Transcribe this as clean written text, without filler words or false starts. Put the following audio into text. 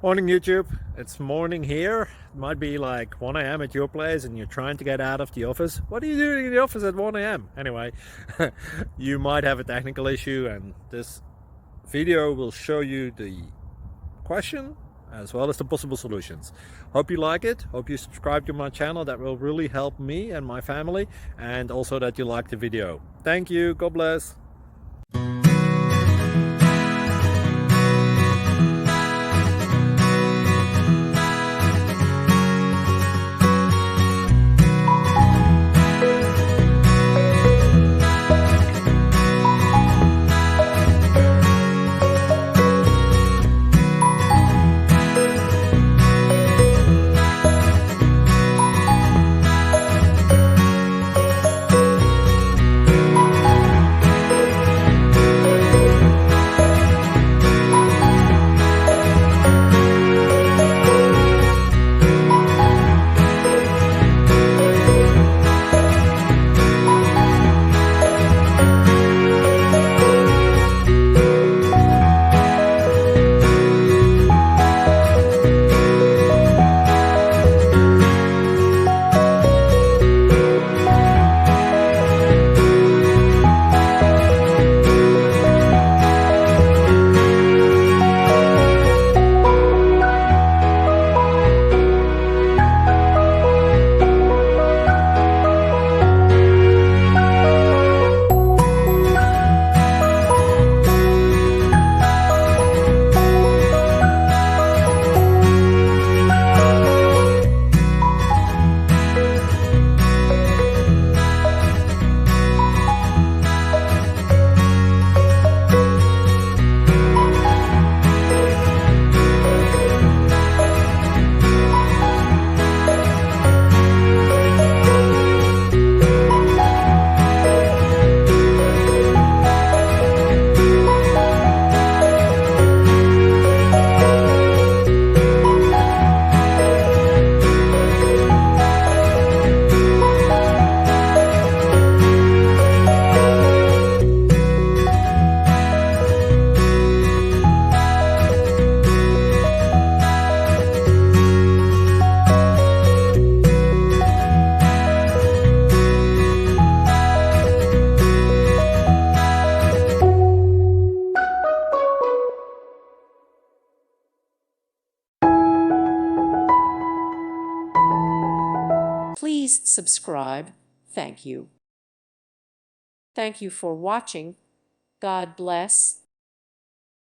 Morning YouTube, it's morning here. It might be like 1 a.m. at your place and you're trying to get out of the office. What are you doing in the office at 1 a.m.? Anyway, you might have a technical issue and this video will show you the question as well as the possible solutions. Hope you like it, hope you subscribe to my channel. That will really help me and my family, and also that you like the video. Thank you, God bless. Please subscribe. Thank you. Thank you for watching. God bless.